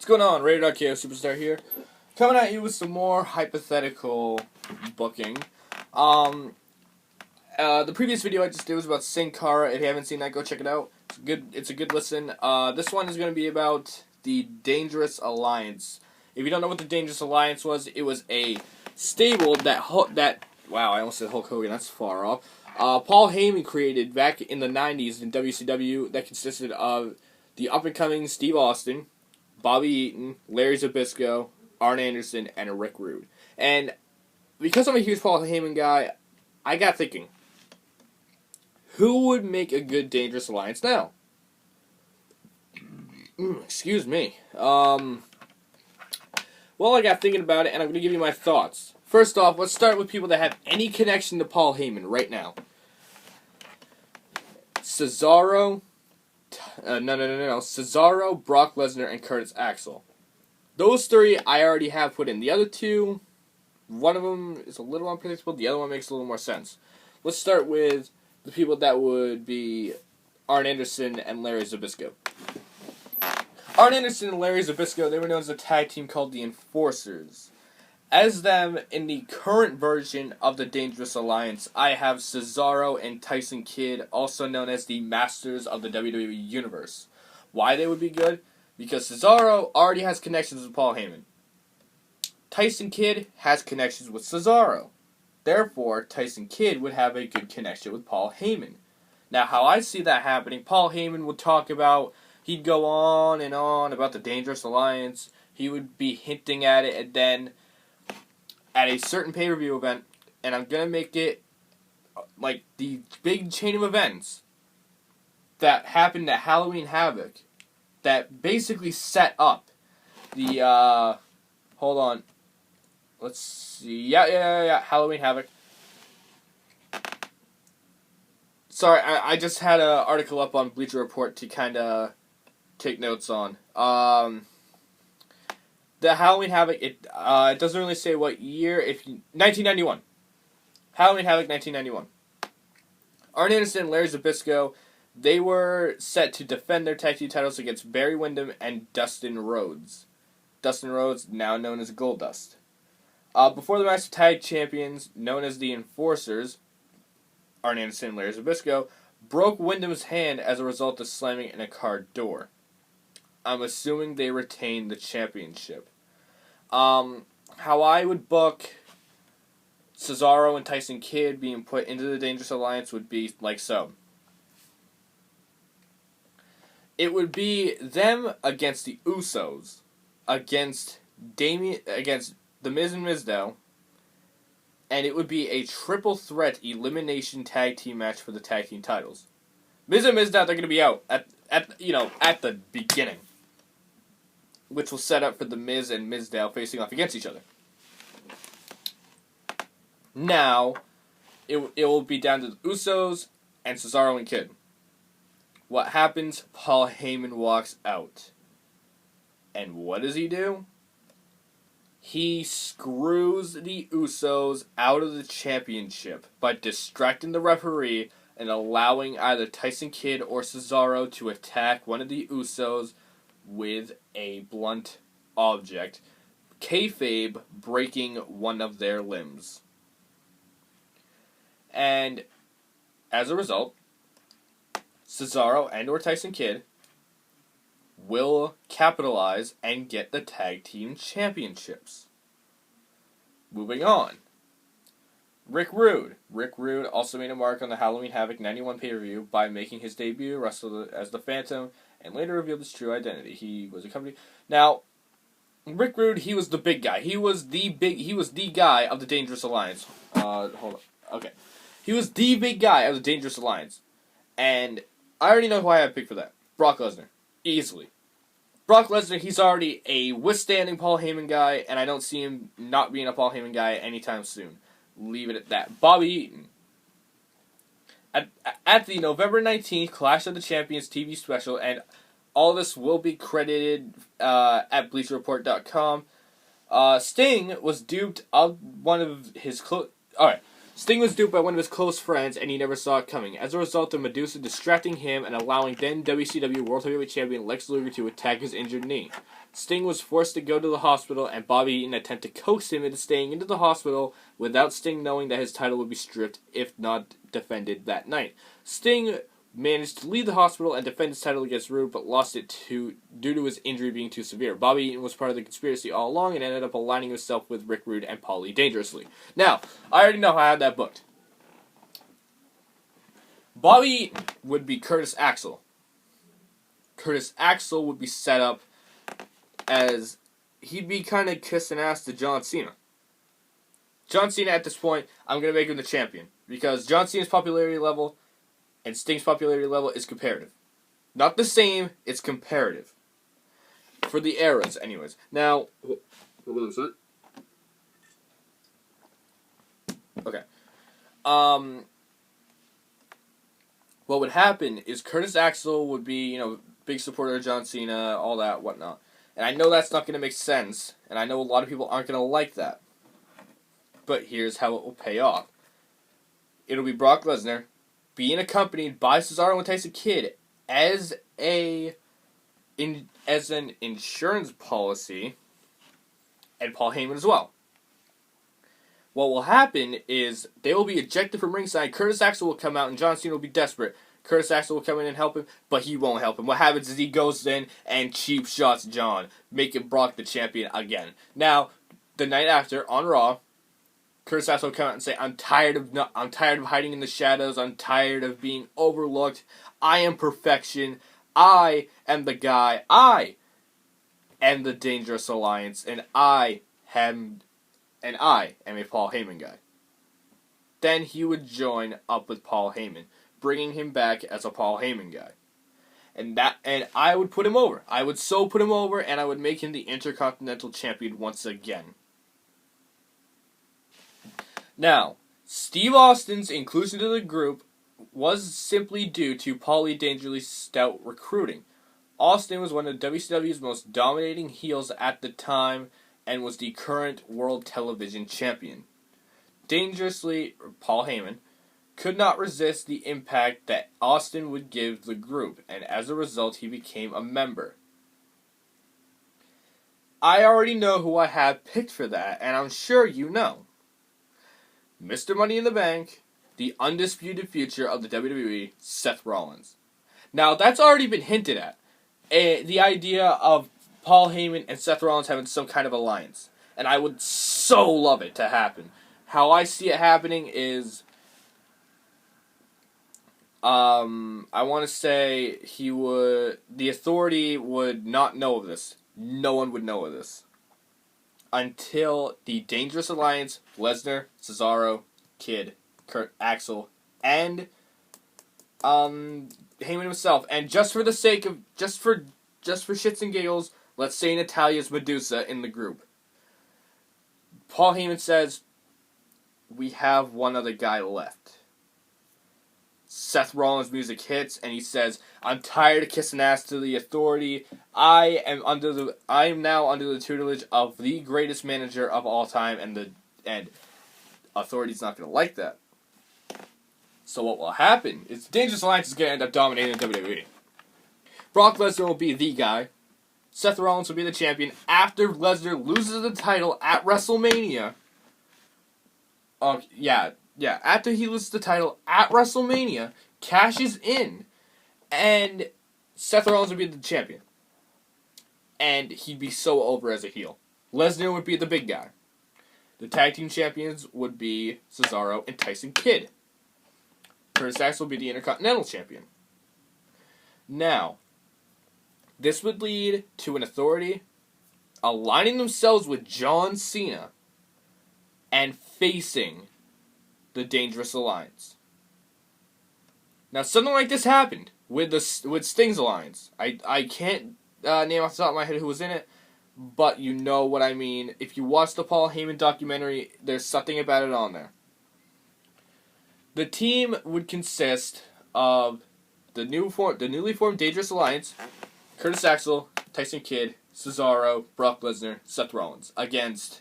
going on? Raider.ko Superstar here. Coming at you with some more hypothetical booking. The previous video I just did was about Sin Cara. If you haven't seen that, go check it out. It's a good listen. This one is going to be about the Dangerous Alliance. If you don't know what the Dangerous Alliance was, it was a stable that wow, I almost said Hulk Hogan. That's far off. Paul Heyman created back in the 90s in WCW that consisted of the up-and-coming Steve Austin, Bobby Eaton, Larry Zbyszko, Arn Anderson, and Rick Rude. And because I'm a huge Paul Heyman guy, I got thinking, who would make a good Dangerous Alliance now? Excuse me. Well, I got thinking about it, and I'm going to give you my thoughts. First off, let's start with people that have any connection to Paul Heyman right now. Cesaro, Cesaro, Brock Lesnar, and Curtis Axel. Those three I already have put in. The other two, one of them is a little unpredictable. The other one makes a little more sense. Let's start with the people that would be Arn Anderson and Larry Zbyszko. Arn Anderson and Larry Zbyszko, they were known as a tag team called the Enforcers. As them, in the current version of the Dangerous Alliance, I have Cesaro and Tyson Kidd, also known as the Masters of the WWE Universe. Why they would be good? Because Cesaro already has connections with Paul Heyman. Tyson Kidd has connections with Cesaro. Therefore, Tyson Kidd would have a good connection with Paul Heyman. Now, how I see that happening, Paul Heyman would talk about, he'd go on and on about the Dangerous Alliance. He would be hinting at it, and then at a certain pay-per-view event, and I'm going to make it like the big chain of events that happened at Halloween Havoc that basically set up the, hold on, let's see, yeah, Halloween Havoc. Sorry, I just had an article up on Bleacher Report to kind of take notes on. The Halloween Havoc, it doesn't really say what year. 1991. Halloween Havoc, 1991. Arn Anderson and Larry Zbyszko, they were set to defend their tag team titles against Barry Windham and Dustin Rhodes. Dustin Rhodes, now known as Goldust. Before the match, the tag champions, known as the Enforcers, Arn Anderson and Larry Zbyszko, broke Windham's hand as a result of slamming in a car door. I'm assuming they retained the championship. How I would book Cesaro and Tyson Kidd being put into the Dangerous Alliance would be like so. It would be them against the Usos, against The Miz and Mizdow, and it would be a triple threat elimination tag team match for the tag team titles. Miz and Mizdow, they're going to be out at the beginning, which will set up for the Miz and Mizdow facing off against each other. Now, it will be down to the Usos and Cesaro and Kidd. What happens? Paul Heyman walks out. And what does he do? He screws the Usos out of the championship by distracting the referee and allowing either Tyson Kidd or Cesaro to attack one of the Usos with a blunt object, kayfabe breaking one of their limbs. And as a result, Cesaro and or Tyson Kidd will capitalize and get the tag team championships. Moving on. Rick Rude. Rick Rude also made a mark on the Halloween Havoc 91 pay-per-view by making his debut, wrestled as the Phantom, and later revealed his true identity. He was a company. Now, Rick Rude, he was the big guy. He was the guy of the Dangerous Alliance. Hold on. Okay. He was the big guy of the Dangerous Alliance. And I already know who I have picked for that. Brock Lesnar. Easily. Brock Lesnar, he's already a withstanding Paul Heyman guy, and I don't see him not being a Paul Heyman guy anytime soon. Leave it at that. Bobby Eaton. At the November 19th Clash of the Champions TV special, and all this will be credited at BleacherReport.com, Sting was duped of one of his Alright, Sting was duped by one of his close friends, and he never saw it coming. As a result of Medusa distracting him and allowing then WCW World Heavyweight Champion Lex Luger to attack his injured knee. Sting was forced to go to the hospital, and Bobby Eaton attempted to coax him into staying into the hospital without Sting knowing that his title would be stripped if not defended that night. Sting managed to leave the hospital and defend his title against Rude, but lost it due to his injury being too severe. Bobby Eaton was part of the conspiracy all along and ended up aligning himself with Rick Rude and Paulie Dangerously. Now, I already know how I had that booked. Bobby Eaton would be Curtis Axel. Curtis Axel would be set up as he'd be kind of kissing ass to John Cena. John Cena at this point, I'm going to make him the champion because John Cena's popularity level and Sting's popularity level is comparative. Not the same, it's comparative. For the eras, anyways. Now, hold on a sec. Okay. What would happen is Curtis Axel would be, big supporter of John Cena, all that, whatnot. And I know that's not going to make sense, and I know a lot of people aren't going to like that. But here's how it will pay off. It'll be Brock Lesnar being accompanied by Cesaro and Tyson Kidd as an insurance policy, and Paul Heyman as well. What will happen is they will be ejected from ringside. Curtis Axel will come out, and John Cena will be desperate. Curtis Axel will come in and help him, but he won't help him. What happens is he goes in and cheap shots John, making Brock the champion again. Now, the night after on Raw, Curtis Axel will come out and say, I'm tired of hiding in the shadows. I'm tired of being overlooked. I am perfection. I am the guy. I am the Dangerous Alliance, and I am a Paul Heyman guy. Then he would join up with Paul Heyman, bringing him back as a Paul Heyman guy. And I would put him over. I would so put him over, and I would make him the Intercontinental Champion once again. Now, Steve Austin's inclusion to the group was simply due to Paulie Dangerously's stout recruiting. Austin was one of WCW's most dominating heels at the time and was the current World Television Champion. Dangerously, Paul Heyman, could not resist the impact that Austin would give the group, and as a result, he became a member. I already know who I have picked for that, and I'm sure you know. Mr. Money in the Bank, the undisputed future of the WWE, Seth Rollins. Now, that's already been hinted at. The idea of Paul Heyman and Seth Rollins having some kind of alliance. And I would so love it to happen. How I see it happening is, I want to say the Authority would not know of this. No one would know of this. Until the Dangerous Alliance, Lesnar, Cesaro, Kidd, Kurt Axel, and Heyman himself. And just for the sake of just for shits and giggles, let's say Natalia's Medusa in the group. Paul Heyman says, we have one other guy left. Seth Rollins' music hits, and he says, I'm tired of kissing ass to the Authority. I am now under the tutelage of the greatest manager of all time, and Authority's not going to like that. So what will happen is Dangerous Alliance is going to end up dominating WWE. Brock Lesnar will be the guy. Seth Rollins will be the champion after Lesnar loses the title at WrestleMania. After he loses the title at WrestleMania, cashes in, and Seth Rollins would be the champion. And he'd be so over as a heel. Lesnar would be the big guy. The tag team champions would be Cesaro and Tyson Kidd. Curtis Axel would be the Intercontinental Champion. Now, this would lead to an Authority aligning themselves with John Cena and facing the Dangerous Alliance. Now, something like this happened with Sting's Alliance. I can't name off the top of my head who was in it, but you know what I mean. If you watch the Paul Heyman documentary, there's something about it on there. The team would consist of the newly formed Dangerous Alliance, Curtis Axel, Tyson Kidd, Cesaro, Brock Lesnar, Seth Rollins, against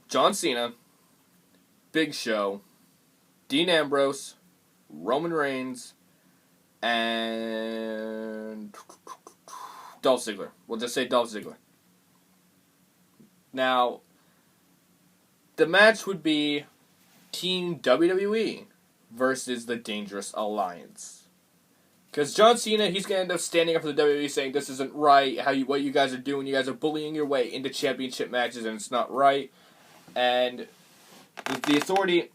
John Cena, Big Show, Dean Ambrose, Roman Reigns, and Dolph Ziggler. We'll just say Dolph Ziggler. Now, the match would be Team WWE versus the Dangerous Alliance. Because John Cena, he's going to end up standing up for the WWE saying this isn't right, what you guys are doing. You guys are bullying your way into championship matches and it's not right. And the Authority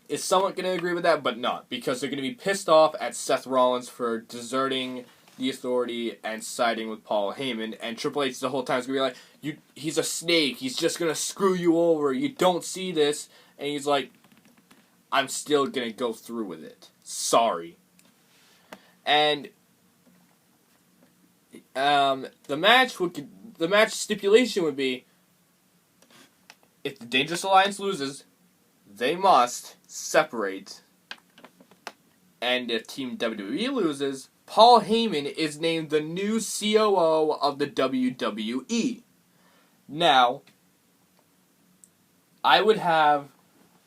is somewhat going to agree with that, but not. Because they're going to be pissed off at Seth Rollins for deserting the Authority and siding with Paul Heyman. And Triple H the whole time is going to be like, he's a snake. He's just going to screw you over. You don't see this. And he's like, I'm still going to go through with it. Sorry. And the match stipulation would be, if the Dangerous Alliance loses, they must separate. And if Team WWE loses, Paul Heyman is named the new COO of the WWE. Now, I would have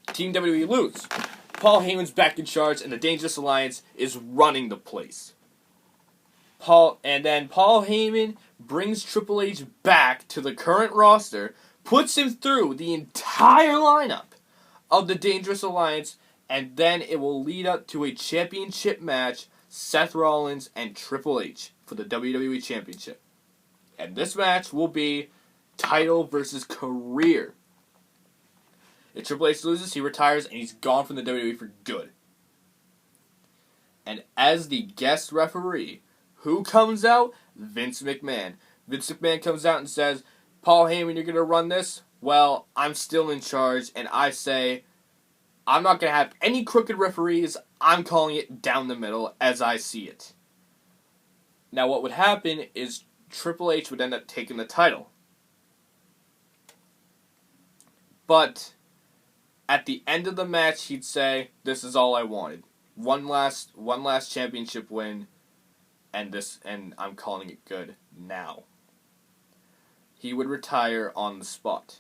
Team WWE lose. Paul Heyman's back in charge, and the Dangerous Alliance is running the place. Then Paul Heyman brings Triple H back to the current roster, puts him through the entire lineup of the Dangerous Alliance, and then it will lead up to a championship match, Seth Rollins and Triple H for the WWE Championship. And this match will be title versus career. If Triple H loses, he retires, and he's gone from the WWE for good. And as the guest referee, who comes out? Vince McMahon. Vince McMahon comes out and says, Paul Heyman, you're going to run this? Well, I'm still in charge, and I say, I'm not going to have any crooked referees. I'm calling it down the middle as I see it. Now, what would happen is Triple H would end up taking the title. But at the end of the match, he'd say, this is all I wanted. One last championship win, and I'm calling it good now. He would retire on the spot,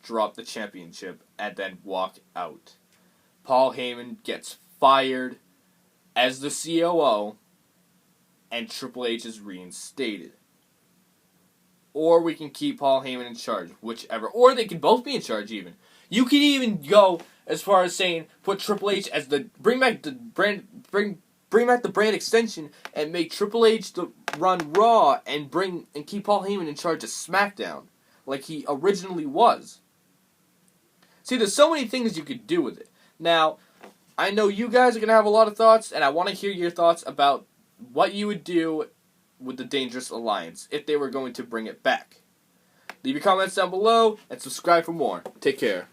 drop the championship, and then walk out. Paul Heyman gets fired as the COO, and Triple H is reinstated. Or we can keep Paul Heyman in charge, whichever. Or they can both be in charge even. You could even go as far as saying put Triple H as bring back the brand extension and make Triple H run Raw and keep Paul Heyman in charge of SmackDown like he originally was. See, there's so many things you could do with it. Now, I know you guys are gonna have a lot of thoughts, and I want to hear your thoughts about what you would do with the Dangerous Alliance if they were going to bring it back. Leave your comments down below and subscribe for more. Take care.